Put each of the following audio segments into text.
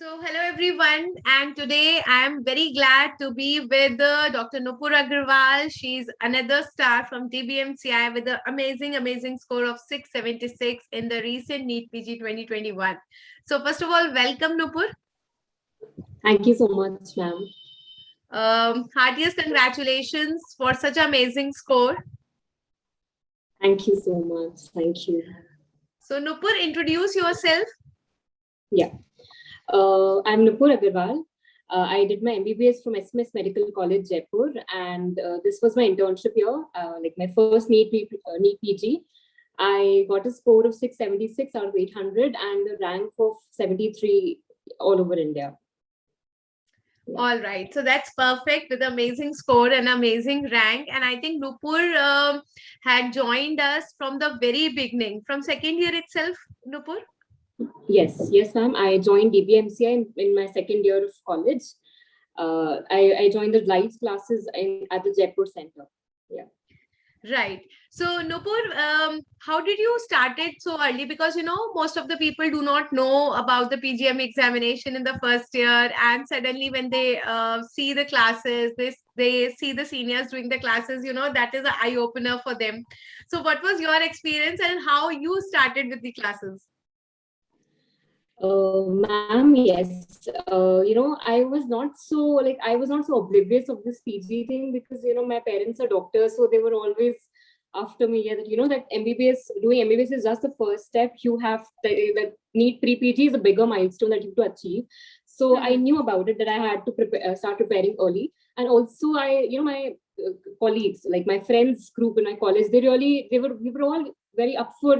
Hello everyone, and today I am very glad to be with Dr. Nupur Agarwal. She's another star from TBMCI with an amazing score of 676 in the recent NEET PG 2021. So, first of all, welcome Nupur. Thank you so much, ma'am. Heartiest congratulations for such amazing score. Thank you so much. Thank you. So, Nupur, introduce yourself. Yeah. I'm Nupur Agarwal. I did my MBBS from SMS Medical College, Jaipur, and this was my internship year, like my first NEET PG. I got a score of 676 out of 800 and a rank of 73 all over India. All right, so that's perfect with amazing score and amazing rank. And I think Nupur had joined us from the very beginning, from second year itself, Nupur. Yes, ma'am. I joined DBMCI in my second year of college. I joined the lights classes at the Jaipur Center. Yeah. Right. So, Nupur, how did you start it so early? Because most of the people do not know about the PGM examination in the first year, and suddenly when they see the classes, they see the seniors doing the classes. That is an eye opener for them. So, what was your experience, and how you started with the classes? Ma'am, yes. I was not so oblivious of this PG thing because, my parents are doctors, so they were always after me. Yeah, that doing MBBS is just the first step. You have that NEET pre-PG is a bigger milestone that you have to achieve. So I knew about it that I had to start preparing early. And also my colleagues, like my friends group in my college, we were all very up for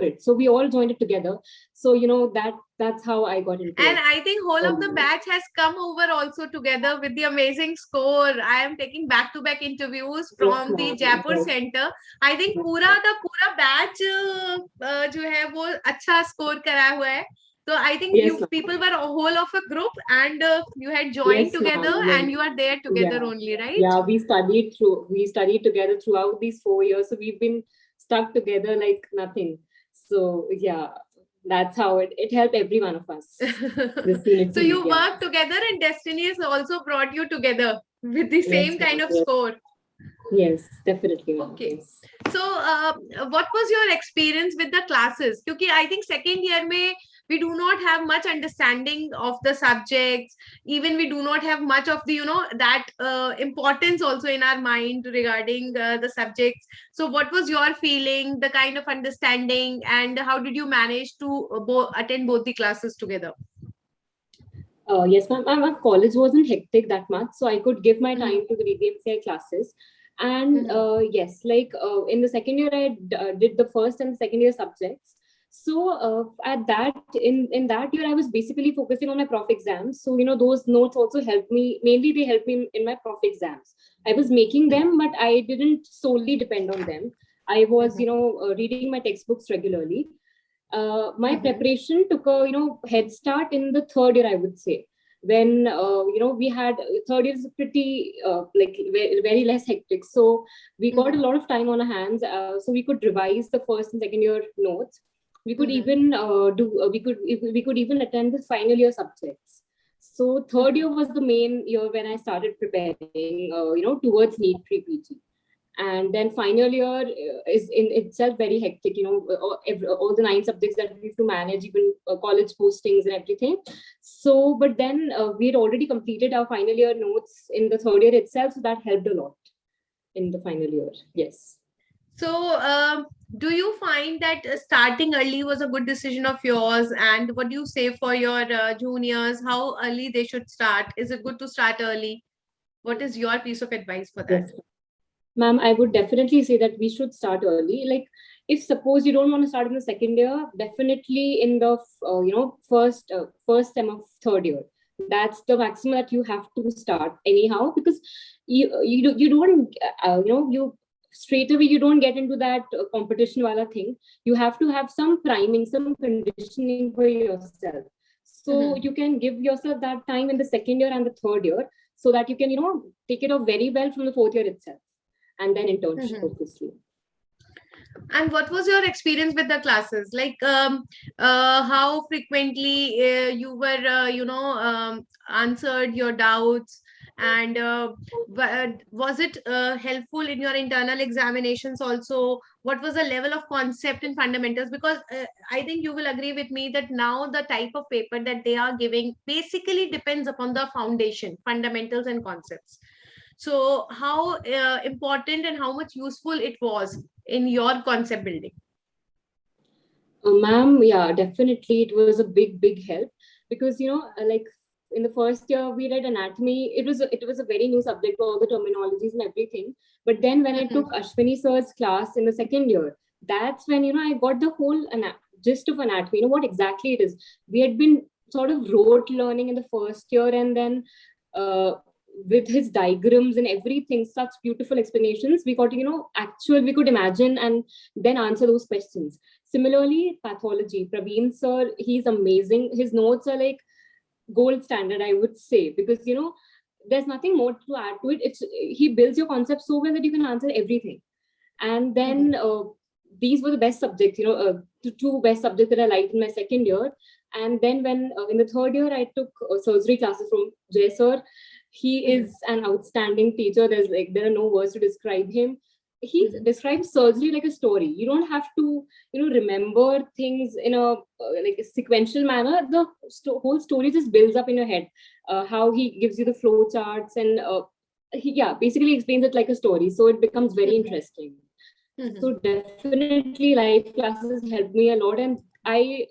it. So we all joined it together. So that's how I got into and it. I think whole of the batch has come over also together with the amazing score. I am taking back to back interviews from the Jaipur center. I think पूरा का पूरा batch जो है वो अच्छा score करा हुआ है. So I think you people were a whole of a group, and you had joined together, and you are there together only, right? Yeah, we studied together throughout these 4 years. So we've been stuck together like nothing. So yeah, that's how it helped every one of us. So you work together, and destiny has also brought you together with the same kind of score. Yes, definitely. Okay. Yes. So, what was your experience with the classes? Because I think second year we do not have much understanding of the subjects. Even we do not have much of the that importance also in our mind regarding the subjects. So, what was your feeling, the kind of understanding, and how did you manage to attend both the classes together? Yes, ma'am. My college wasn't hectic that much, so I could give my time to the DBMCI classes. And yes, in the second year, I did the first and second year subjects. So at that in that year, I was basically focusing on my prof exams. So those notes also helped me. Mainly, they helped me in my prof exams. I was making them, but I didn't solely depend on them. I was reading my textbooks regularly. My preparation took a head start in the third year, I would say, when we had third year is pretty very less hectic, so we got a lot of time on our hands, so we could revise the first and second year notes. We could even we could even attend the final year subjects. So third year was the main year when I started preparing towards NEET pre-PG. And then final year is in itself very hectic, all the 9 subjects that we have to manage, even college postings and everything. So but then we had already completed our final year notes in the third year itself, so that helped a lot in the final year. Yes. So, do you find that starting early was a good decision of yours? And what do you say for your juniors? How early they should start? Is it good to start early? What is your piece of advice for that? Yes, ma'am, I would definitely say that we should start early. Like, if suppose you don't want to start in the second year, definitely in the first term of third year. That's the maximum that you have to start anyhow, because you don't you straight away you don't get into that competition wala thing. You have to have some priming, some conditioning for yourself. So you can give yourself that time in the second year and the third year, so that you can take it off very well from the fourth year itself, and then internship, obviously. And what was your experience with the classes? Like, how frequently you were, answered your doubts, and was it helpful in your internal examinations also? What was the level of concept and fundamentals? Because I think you will agree with me that now the type of paper that they are giving basically depends upon the foundation, fundamentals, and concepts. So, how important and how much useful it was in your concept building? Ma'am, yeah, definitely it was a big help because like in the first year we read anatomy. It was a very new subject, all the terminologies and everything. But then when I Mhm. took Ashwini sir's class in the second year, that's when I got the whole gist of anatomy. What exactly it is. We had been sort of rote learning in the first year, and then uh, with his diagrams and everything, such beautiful explanations, we got actual. We could imagine and then answer those questions. Similarly, pathology, Praveen sir, he's amazing. His notes are like gold standard, I would say, because there's nothing more to add to it. It's he builds your concept so well that you can answer everything. And Mhm. then these were the best subjects, the two best subjects that I liked in my second year. And then when in the third year I took surgery classes from Jay sir. He Mhm. is an outstanding teacher. There are no words to describe him. He Mhm. describes surgery like a story. You don't have to remember things in a like a sequential manner. The whole story just builds up in your head. How he gives you the flow charts, and yeah, basically explains it like a story, so it becomes very Mhm. interesting. Mhm. So definitely life classes helped me a lot, and I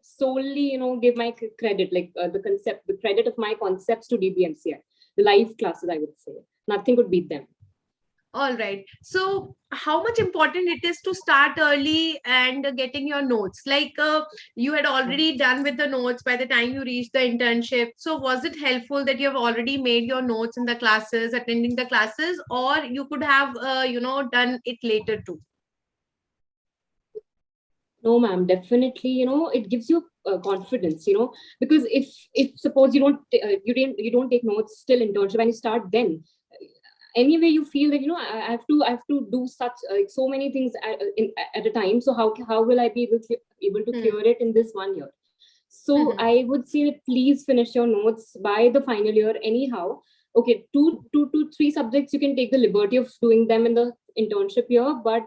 solely give my credit, like the credit of my concepts to DBMCI, the live classes, I would say. Nothing could beat them. All right. So, how much important it is to start early and getting your notes? Like, you had already done with the notes by the time you reached the internship. So, was it helpful that you have already made your notes in the classes, attending the classes, or you could have, done it later too? No, ma'am, definitely. It gives you confidence. Because if suppose you don't take notes till internship and you start then, anyway you feel that I have to do such so many things at a time. So how will I be able to Hmm. clear it in this 1 year? So Mhm. I would say that please finish your notes by the final year anyhow. Okay, two to three subjects you can take the liberty of doing them in the internship year, but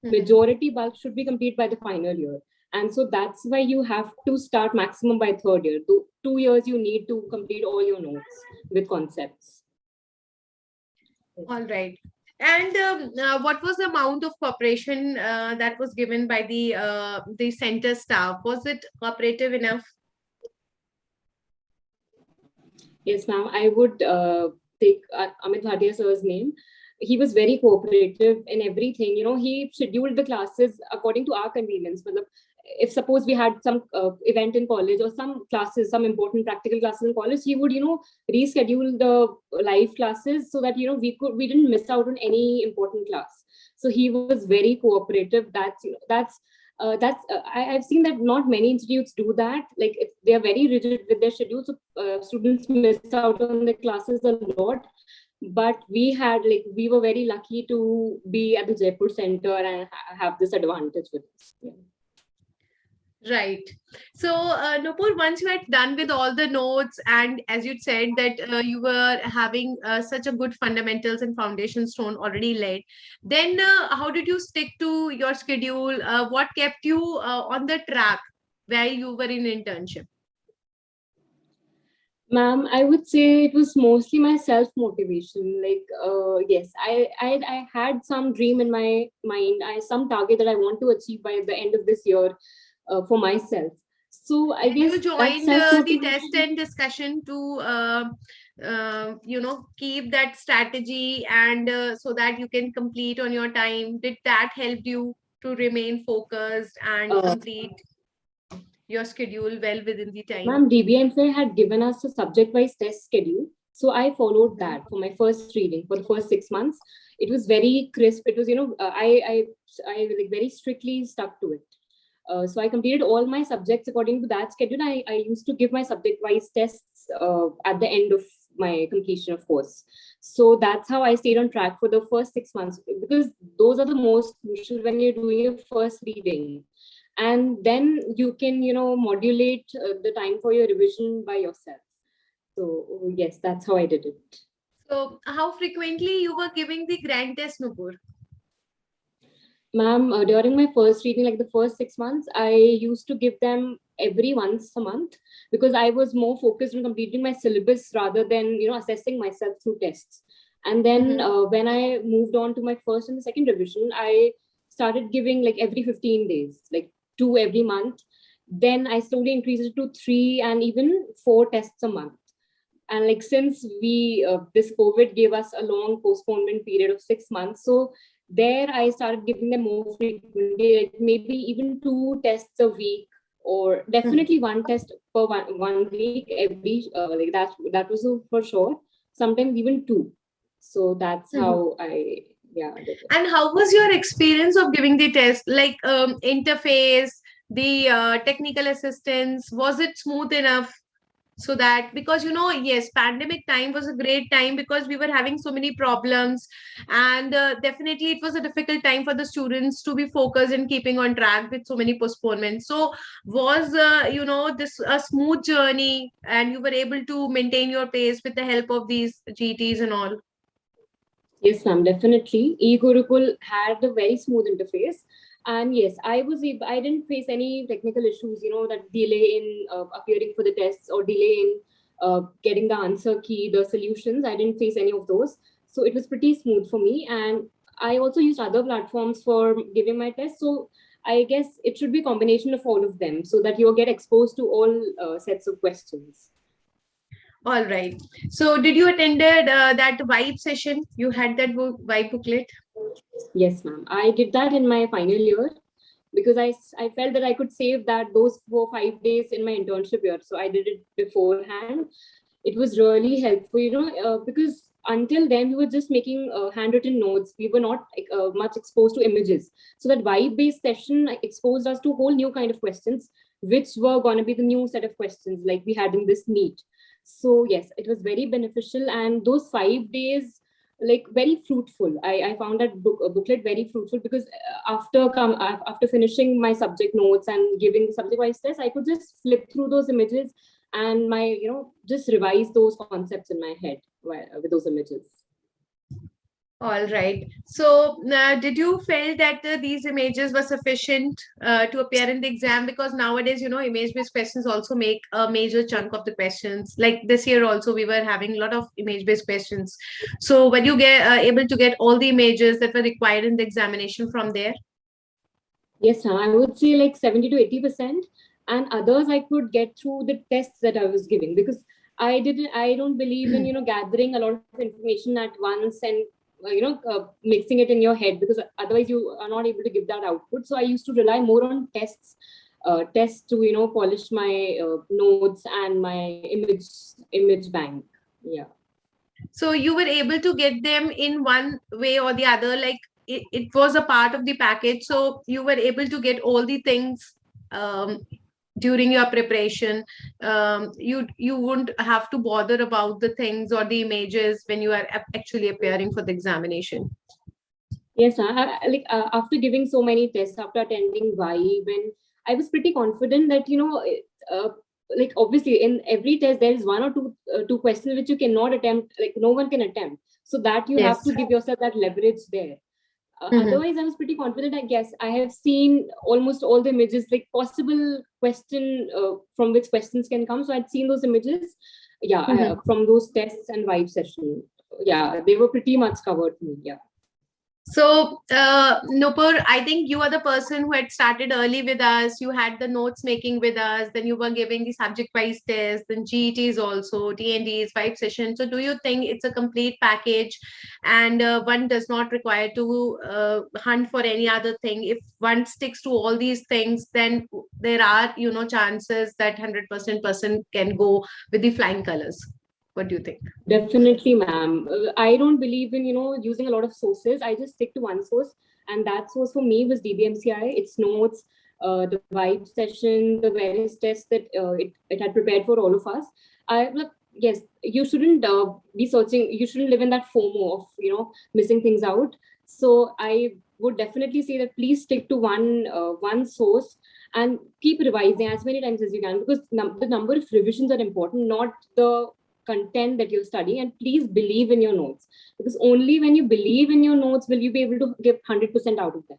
Mhm. majority bulk should be complete by the final year. And so that's why you have to start maximum by third year. 2 years you need to complete all your notes with concepts. All right. And what was the amount of cooperation that was given by the center staff? Was it cooperative enough? Yes, ma'am. I would take Amit Bhatia sir's name. He was very cooperative in everything. He scheduled the classes according to our convenience. Matlab, if suppose we had some event in college or some classes, some important practical classes in college, he would, reschedule the live classes so that we didn't miss out on any important class. So he was very cooperative. I've seen that not many institutes do that. Like if they are very rigid with their schedules, so students miss out on the classes a lot. But we were very lucky to be at the Jaipur Center and have this advantage with us. Yeah. Right. So, Nupur, once you had done with all the notes, and as you said that you were having such a good fundamentals and foundation stone already laid, then how did you stick to your schedule? What kept you on the track while you were in internship? Ma'am, I would say it was mostly my self motivation. Like, yes, I had some dream in my mind, some target that I want to achieve by the end of this year for myself. So I And guess you that joined self the test motivation. and discussion to, keep that strategy and so that you can complete on your time. Did that help you to remain focused and Uh, complete your schedule well within the time? Ma'am, DBMFA had given us a subject-wise test schedule, so I followed Mhm. that for my first reading for the first 6 months. It was very crisp. It was, I like very strictly stuck to it. So I completed all my subjects according to that schedule. I used to give my subject-wise tests at the end of my completion of course. So that's how I stayed on track for the first 6 months, because those are the most crucial when you're doing your first reading. And then you can, modulate the time for your revision by yourself. So yes, that's how I did it. So how frequently you were giving the grand test, Nupur? Ma'am, during my first reading, like the first 6 months, I used to give them every once a month, because I was more focused on completing my syllabus rather than, assessing myself through tests. And then when I moved on to my first and the second revision, I started giving like every 15 days, like 2 every month. Then I slowly increased it to 3 and even 4 tests a month. And like since we this COVID gave us a long postponement period of 6 months, so there I started giving them more frequently, like maybe even 2 tests a week, or definitely one test per one week every like that was for sure. Sometimes even 2. So that's how I did it. And how was your experience of giving the test? Like interface, the technical assistance, was it smooth enough? So that, because yes, pandemic time was a great time because we were having so many problems, and definitely it was a difficult time for the students to be focused and keeping on track with so many postponements. So was this a smooth journey, and you were able to maintain your pace with the help of these GTs and all? Yes, ma'am, definitely. eGurukul had a very smooth interface. And yes, I didn't face any technical issues, that delay in appearing for the tests or delay in getting the answer key, the solutions. I didn't face any of those. So it was pretty smooth for me. And I also used other platforms for giving my tests. So I guess it should be a combination of all of them so that you get exposed to all sets of questions. All right. So did you attended that vibe session? You had that vibe booklet? Yes, ma'am. I did that in my final year, because I felt that I could save those 4 5 days in my internship year. So I did it beforehand. It was really helpful, because until then we were just making handwritten notes. We were not much exposed to images. So that vibe-based session exposed us to a whole new kind of questions, which were going to be the new set of questions like we had in this meet. So yes, it was very beneficial, and those 5 days like very fruitful. I found that booklet very fruitful, because after finishing my subject notes and giving the subject wise test, I could just flip through those images and just revise those concepts in my head with those images. All right. So, did you feel that these images were sufficient to appear in the exam? Because nowadays, image-based questions also make a major chunk of the questions. Like this year, also we were having a lot of image-based questions. So, were you able to get all the images that were required in the examination from there? Yes, ma'am. I would say like 70 to 80%, and others I could get through the tests that I was giving, because I don't believe in gathering a lot of information at once and mixing it in your head, because otherwise you are not able to give that output. So I used to rely more on tests to polish my notes and my image bank. Yeah. So you were able to get them in one way or the other, like it was a part of the package. So you were able to get all the things um, during your preparation. You wouldn't have to bother about the things or the images when you are actually appearing for the examination. Yes, after giving so many tests, after attending YE, when I was pretty confident that like obviously in every test there is one or two questions which you cannot attempt, like no one can attempt. So that you have Yes. to give yourself that leverage there. Mhm. Otherwise, I was pretty confident. I guess I have seen almost all the images, like possible question from which questions can come. So I'd seen those images, yeah, Mhm. from those tests and vibe session. Yeah, they were pretty much covered for me. Yeah. So, Nupur, I think you are the person who had started early with us. You had the notes making with us, then you were giving the subject-wise tests, then GETs also, TNDs, five sessions. So, do you think it's a complete package, and one does not require to hunt for any other thing? If one sticks to all these things, then there are, chances that 100% person can go with the flying colors. What do you think? Definitely, ma'am. I don't believe in using a lot of sources. I just stick to one source, and that source for me was DBMCI. Its notes, the vibe session, the various tests that it had prepared for all of us. yes, you shouldn't be searching. You shouldn't live in that FOMO of missing things out. So I would definitely say that please stick to one source and keep revising as many times as you can, because the number of revisions are important, not the content that you're studying. And please believe in your notes, because only when you believe in your notes will you be able to give 100% out of them.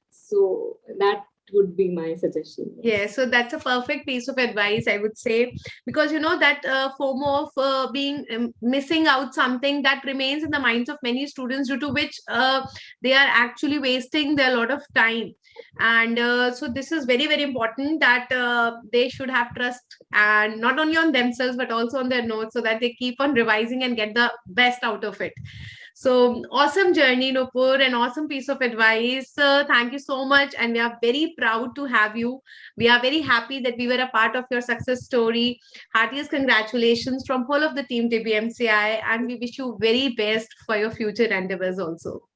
So that would be my suggestion. Yeah, so that's a perfect piece of advice, I would say, because that FOMO of being missing out something that remains in the minds of many students, due to which they are actually wasting their lot of time. And so this is very, very important that they should have trust, and not only on themselves but also on their notes, so that they keep on revising and get the best out of it. So awesome journey, Nupur, an awesome piece of advice. Thank you so much. And we are very proud to have you. We are very happy that we were a part of your success story. Heartiest congratulations from whole of the team TBMCI. And we wish you very best for your future endeavors also.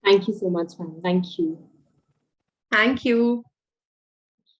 Thank you so much, ma'am. Thank you. Thank you.